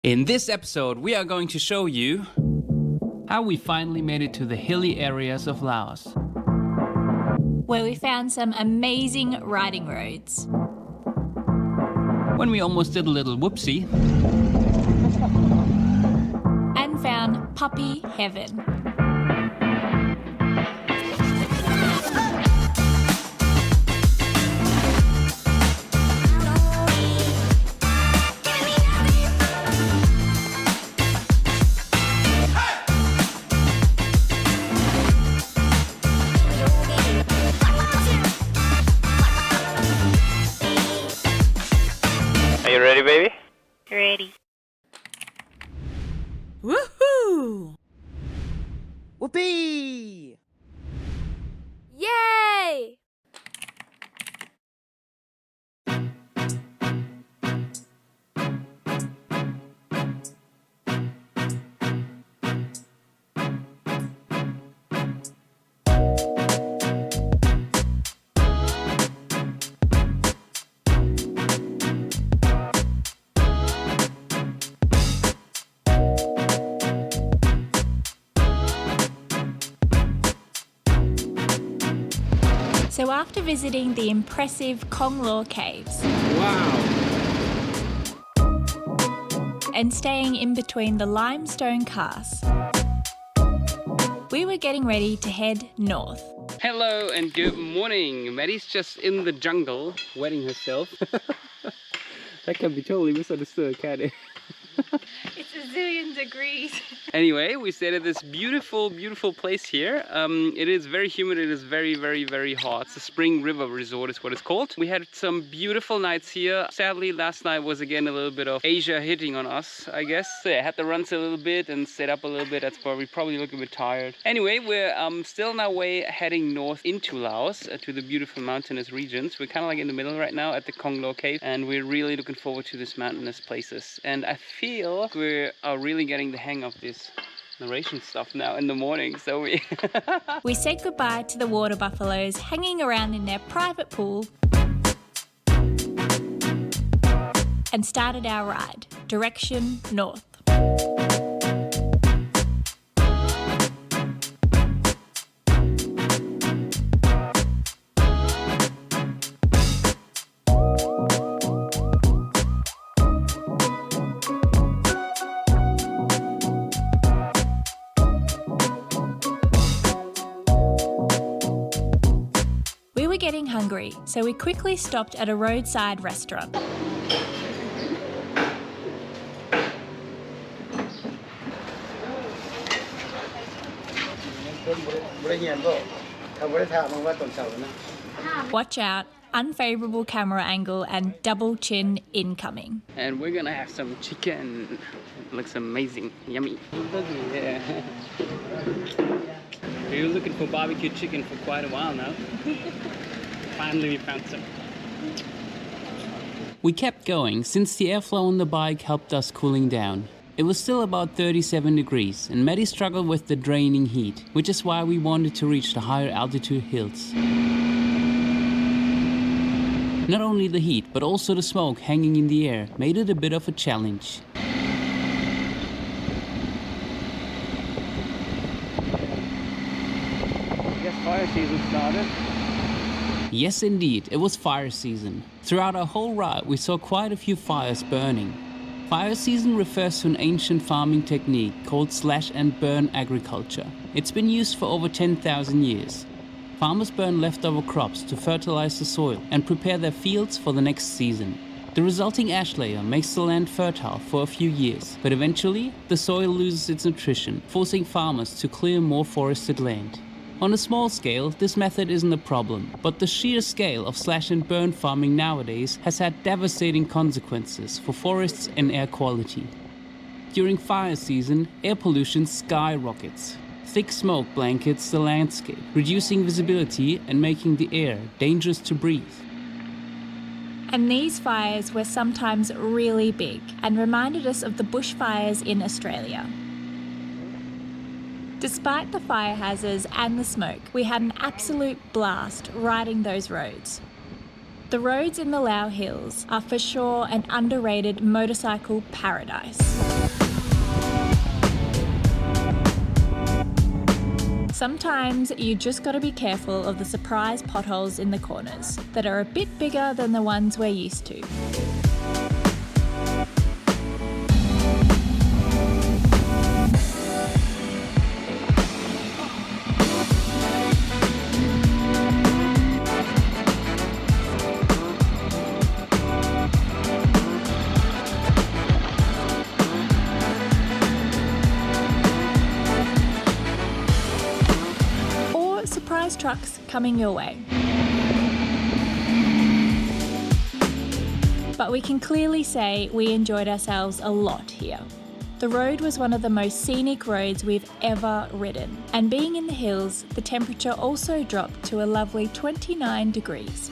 In this episode, we are going to show you how we finally made it to the hilly areas of Laos, where we found some amazing riding roads. When we almost did a little whoopsie, and found puppy heaven. Are you ready, baby? Ready. Woohoo! Whoopee! Yay! So after visiting the impressive Kong Lor Caves and staying in between the limestone casts, we were getting ready to head north. Hello and good morning. Maddi's just in the jungle, wetting herself. That can be totally misunderstood, can't it? It's a zillion degrees. Anyway, we stayed at this beautiful, beautiful place here. It is very humid. It is very, very, very hot. It's a spring river resort is what it's called. We had some beautiful nights here. Sadly, last night was again a little bit of Asia hitting on us, I guess. So yeah, had to run a little bit and set up a little bit. That's why we probably look a bit tired. Anyway, we're still on our way heading north into Laos to the beautiful mountainous regions. We're kind of like in the middle right now at the Kong Lor Caves, and we're really looking forward to these mountainous places. And I feel we are really getting the hang of this narration stuff now in the morning, so We said goodbye to the water buffaloes hanging around in their private pool and started our ride, direction north. We were getting hungry, so we quickly stopped at a roadside restaurant. Watch out, unfavourable camera angle and double chin incoming. and we're gonna have some chicken. It looks amazing, yummy. Yeah. We were looking for barbecue chicken for quite a while now. Finally we found some. We kept going since the airflow on the bike helped us cooling down. It was still about 37 degrees and Maddi struggled with the draining heat, which is why we wanted to reach the higher altitude hills. Not only the heat, but also the smoke hanging in the air made it a bit of a challenge. I guess fire season started. Yes, indeed, it was fire season. Throughout our whole ride, we saw quite a few fires burning. Fire season refers to an ancient farming technique called slash and burn agriculture. It's been used for over 10,000 years. Farmers burn leftover crops to fertilize the soil and prepare their fields for the next season. The resulting ash layer makes the land fertile for a few years, but eventually the soil loses its nutrition, forcing farmers to clear more forested land. On a small scale, this method isn't a problem, but the sheer scale of slash and burn farming nowadays has had devastating consequences for forests and air quality. During fire season, air pollution skyrockets. Thick smoke blankets the landscape, reducing visibility and making the air dangerous to breathe. And these fires were sometimes really big and reminded us of the bushfires in Australia. Despite the fire hazards and the smoke, we had an absolute blast riding those roads. The roads in the Laos Hills are for sure an underrated motorcycle paradise. Sometimes you just gotta be careful of the surprise potholes in the corners that are a bit bigger than the ones we're used to. Surprise trucks coming your way. But we can clearly say we enjoyed ourselves a lot here. The road was one of the most scenic roads we've ever ridden, and being in the hills, the temperature also dropped to a lovely 29 degrees.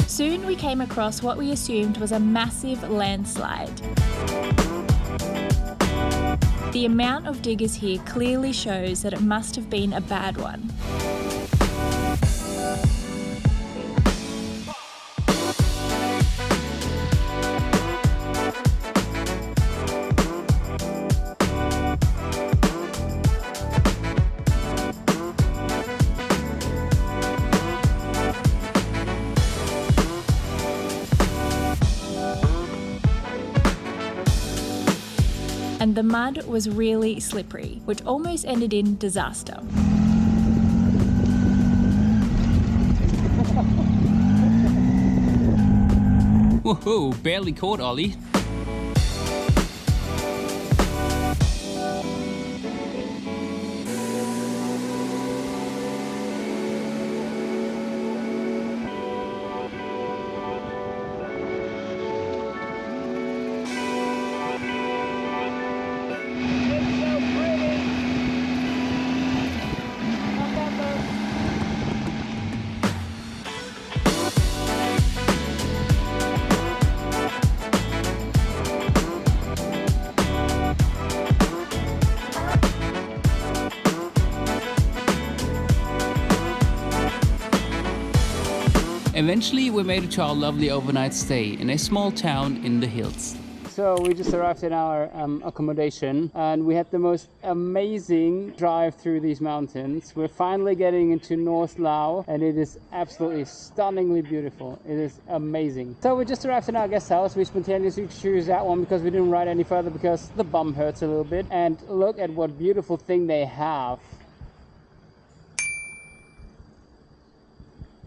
Soon we came across what we assumed was a massive landslide. The amount of diggers here clearly shows that it must have been a bad one. And the mud was really slippery, which almost ended in disaster. Woohoo, barely caught, Ollie. Eventually, we made it to our lovely overnight stay in a small town in the hills. So we just arrived in our accommodation and we had the most amazing drive through these mountains. We're finally getting into North Laos and it is absolutely stunningly beautiful. It is amazing. So we just arrived in our guest house. We spontaneously chose that one because we didn't ride any further because the bum hurts a little bit. And look at what beautiful thing they have.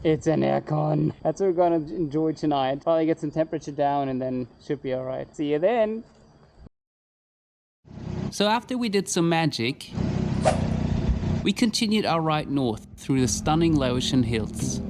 It's an aircon. That's what we're gonna enjoy tonight. Probably get some temperature down and then should be alright. See you then. So after we did some magic, we continued our ride north through the stunning Laotian hills.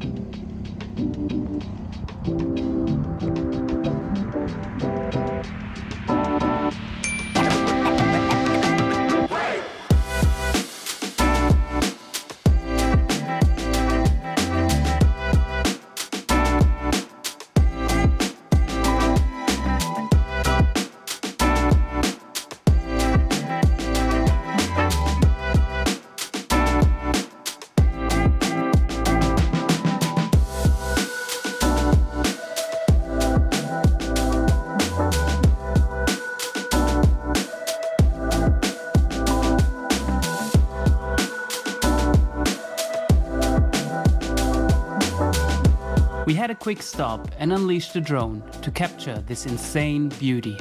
We had a quick stop and unleashed the drone to capture this insane beauty.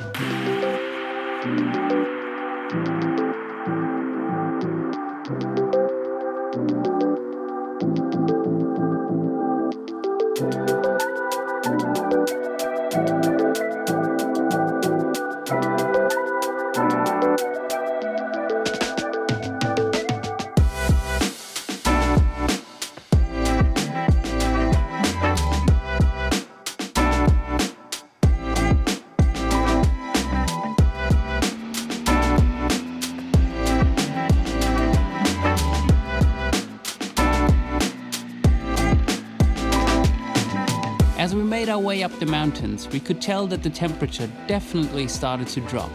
our way up the mountains, we could tell that the temperature definitely started to drop.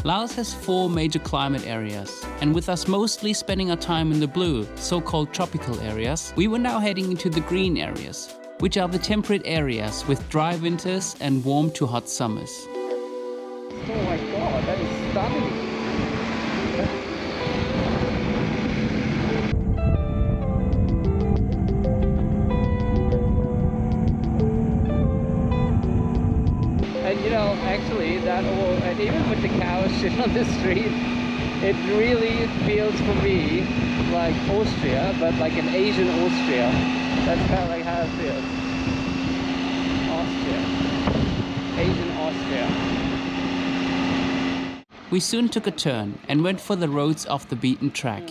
Laos has 4 major climate areas, and with us mostly spending our time in the blue, so-called tropical areas, we were now heading into the green areas, which are the temperate areas with dry winters and warm to hot summers. Oh my god, that is stunning! And you know, actually, that all, and even with the cows shit on the street, it really feels for me like Austria, but like an Asian Austria. That's kind of like how it feels. Austria. Asian Austria. We soon took a turn and went for the roads off the beaten track.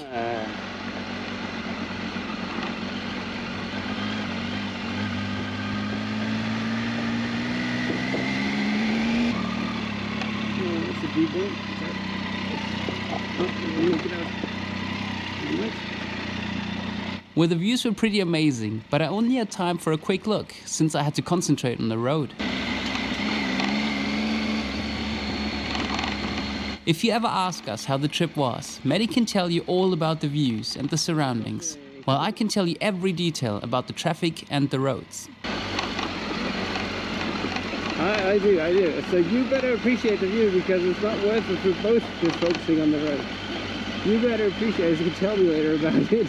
Where the views were pretty amazing, but I only had time for a quick look since I had to concentrate on the road. If you ever ask us how the trip was, Maddi can tell you all about the views and the surroundings, while I can tell you every detail about the traffic and the roads. I do. So you better appreciate the view because it's not worth it for both just focusing on the road. You better appreciate it, as you can tell me later about it.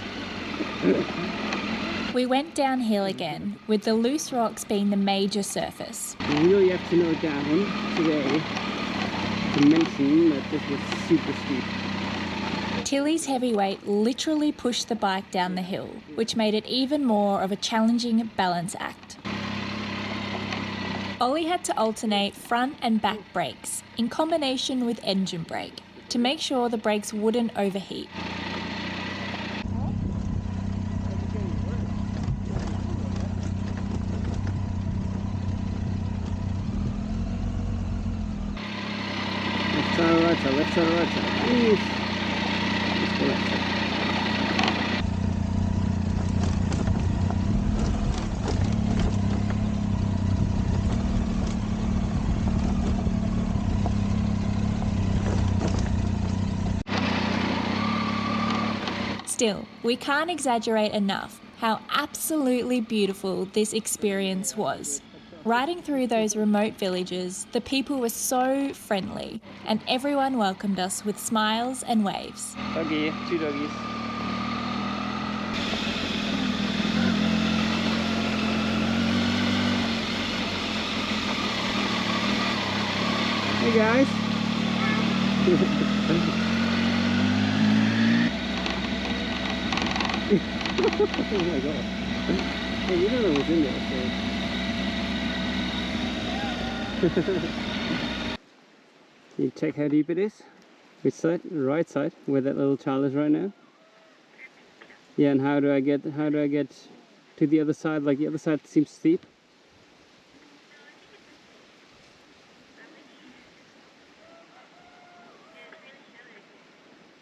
We went downhill again, with the loose rocks being the major surface. You really have to note down today to mention that this was super steep. Tilly's heavy weight literally pushed the bike down the hill, which made it even more of a challenging balance act. Ollie had to alternate front and back brakes in combination with engine brake to make sure the brakes wouldn't overheat. Let's try right side. Let's go right side. Still, we can't exaggerate enough how absolutely beautiful this experience was. Riding through those remote villages, the people were so friendly and everyone welcomed us with smiles and waves. Doggy, 2 doggies. Hey guys. Oh my god. Hey, you don't know what's in there, so. You check how deep it is? Which side? Right side, where that little child is right now? Yeah, and how do I get to the other side? Like the other side seems steep.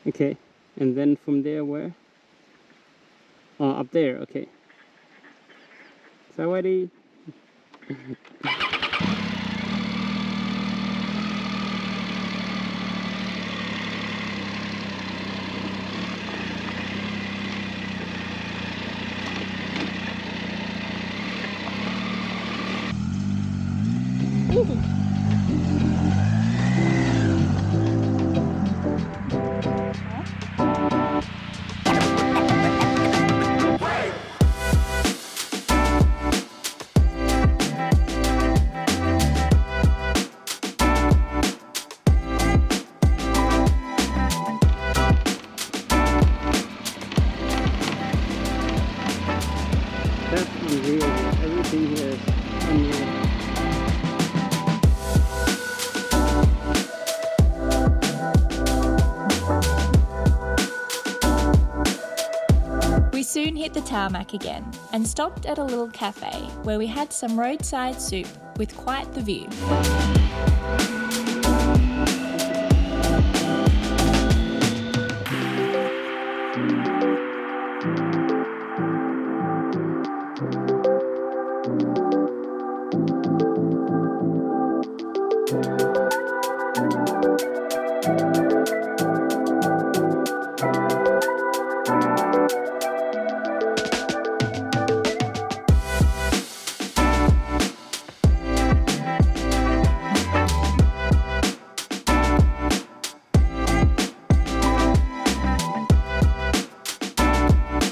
Okay, and then from there where? Oh, up there, okay. Sawadee. That's unreal. Everything here is unreal. We soon hit the tarmac again and stopped at a little cafe where we had some roadside soup with quite the view.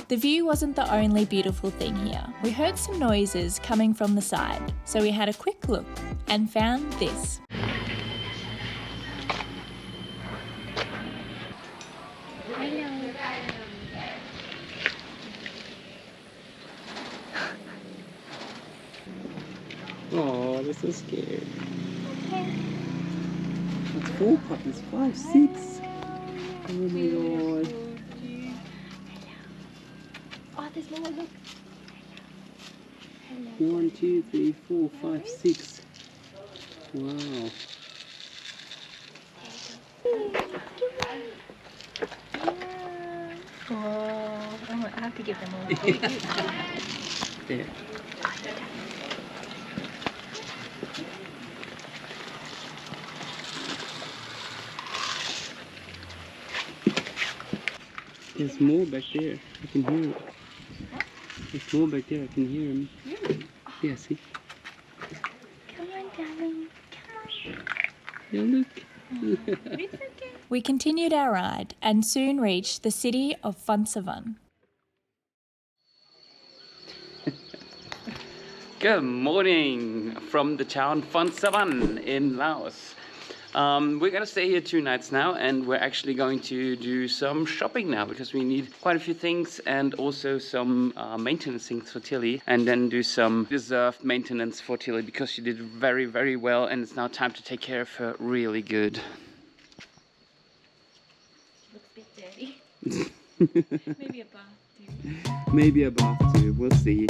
The view wasn't the only beautiful thing here. We heard some noises coming from the side, so we had a quick look and found this. Oh, they're so scared. That's 4 puppies, 5, 6. Oh my god. Oh, there's more, look. 1, 2, 3, 4, 5, 6. Wow. Oh, I have to give them all. There. There's more back there. I can hear it. There's more back there. I can hear him. Really? Yeah, see? Come on, darling. Come on. Yeah, look. It's okay. We continued our ride and soon reached the city of Phon Savan. Good morning from the town Phon Savan in Laos. We're gonna stay here 2 nights now, and we're actually going to do some shopping now because we need quite a few things and also some maintenance things for Tilly, and then do some deserved maintenance for Tilly because she did very, very well, and it's now time to take care of her really good. Looks a bit dirty. Maybe a bath too. Maybe a bath too. We'll see.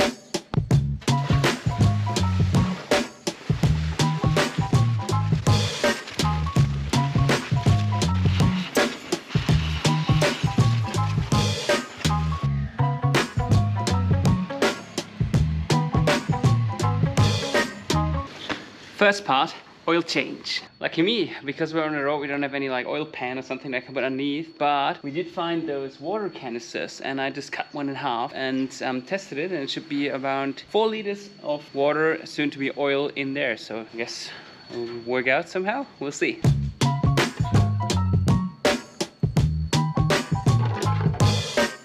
First part, oil change. Lucky me, because we're on the road, we don't have any like oil pan or something that I can put underneath, but we did find those water canisters, and I just cut one in half and tested it, and it should be around 4 liters of water, soon to be oil in there. So I guess it'll work out somehow. We'll see.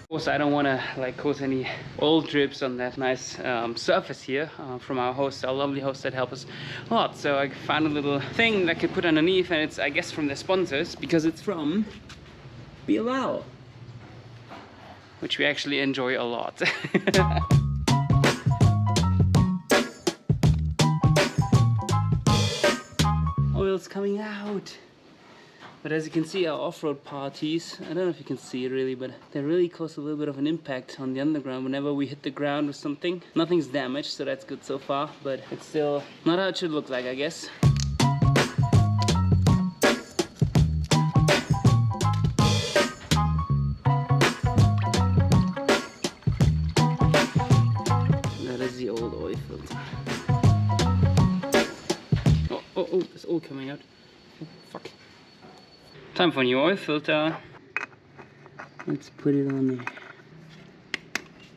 Also, I don't want to like cause any oil drips on that nice surface here from our host, our lovely host that helped us a lot. So I found a little thing that I could put underneath, and it's, I guess, from their sponsors because it's from Bilal, which we actually enjoy a lot. Oil's coming out. But as you can see, our off-road parties, I don't know if you can see it really, but they really cause a little bit of an impact on the underground whenever we hit the ground with something. Nothing's damaged, so that's good so far, but it's still not how it should look like, I guess. That is the old oil filter. Oh, it's all coming out. Oh, fuck. Time for a new oil filter. Let's put it on there.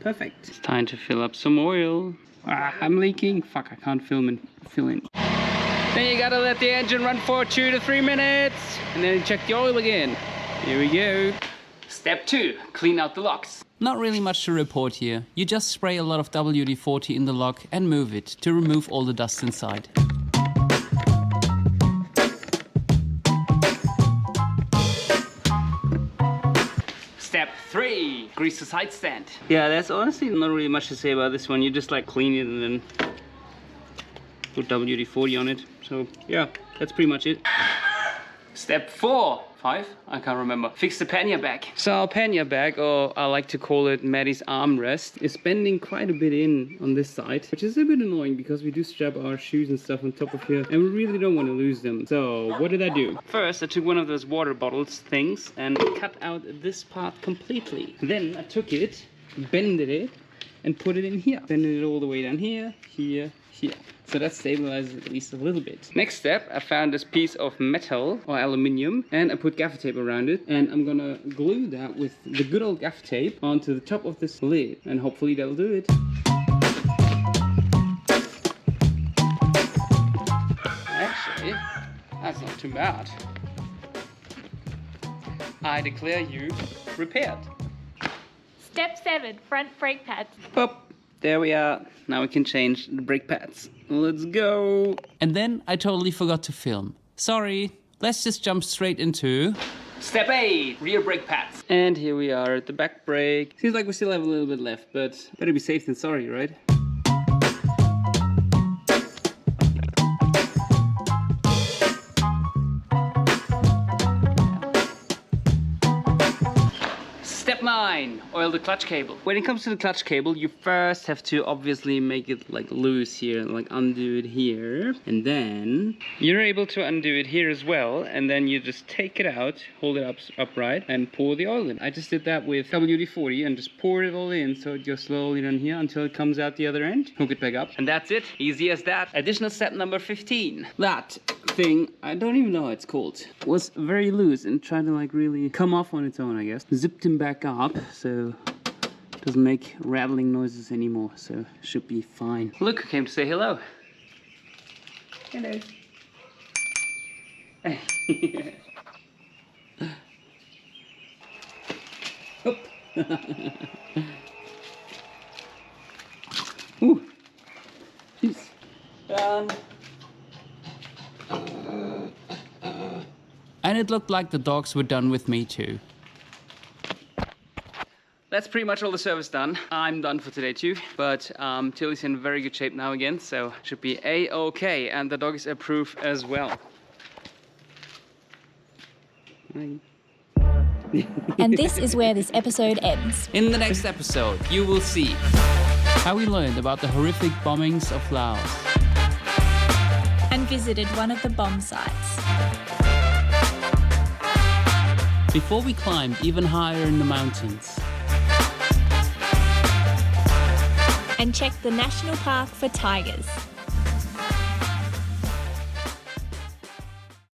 Perfect. It's time to fill up some oil. Ah, I'm leaking. Fuck, I can't film and fill in. Then you gotta let the engine run for 2 to 3 minutes. And then check the oil again. Here we go. Step 2, clean out the locks. Not really much to report here. You just spray a lot of WD-40 in the lock and move it to remove all the dust inside. Step 3, grease the side stand. Yeah, there's honestly not really much to say about this one. You just like clean it and then put WD-40 on it. So yeah, that's pretty much it. Step 4, 5, I can't remember. Fix the pannier bag. So our pannier bag, or I like to call it Maddi's armrest, is bending quite a bit in on this side, which is a bit annoying because we do strap our shoes and stuff on top of here, and we really don't want to lose them. So what did I do? First, I took one of those water bottles things and cut out this part completely. Then I took it, bended it, and put it in here. Bended it all the way down here, here, here. So that stabilizes it at least a little bit. Next step, I found this piece of metal or aluminium, and I put gaffer tape around it, and I'm gonna glue that with the good old gaffer tape onto the top of this lid, and hopefully that'll do it. Actually, that's not too bad. I declare you repaired. Step 7, front brake pads. Pop. There we are. Now we can change the brake pads. Let's go. And then I totally forgot to film. Sorry. Let's just jump straight into Step 8, rear brake pads. And here we are at the back brake. Seems like we still have a little bit left, but better be safe than sorry, right? Step 9, oil the clutch cable. When it comes to the clutch cable, you first have to obviously make it like loose here, like undo it here. And then you're able to undo it here as well. And then you just take it out, hold it upright and pour the oil in. I just did that with WD-40 and just poured it all in. So it goes slowly down here until it comes out the other end. Hook it back up. And that's it. Easy as that. Additional step number 15. That thing, I don't even know what it's called, was very loose and tried to like really come off on its own, I guess. Zipped him back up so it doesn't make rattling noises anymore, so should be fine. Look who came to say hello. Hello. Oop. Ooh. Jeez. Done. And it looked like the dogs were done with me too. That's pretty much all the service done. I'm done for today too, but Tilly's in very good shape now again, so should be a-okay, and the dog is approved as well. And this is where this episode ends. In the next episode, you will see how we learned about the horrific bombings of Laos. And visited one of the bomb sites. Before we climbed even higher in the mountains. And checked the National Park for tigers.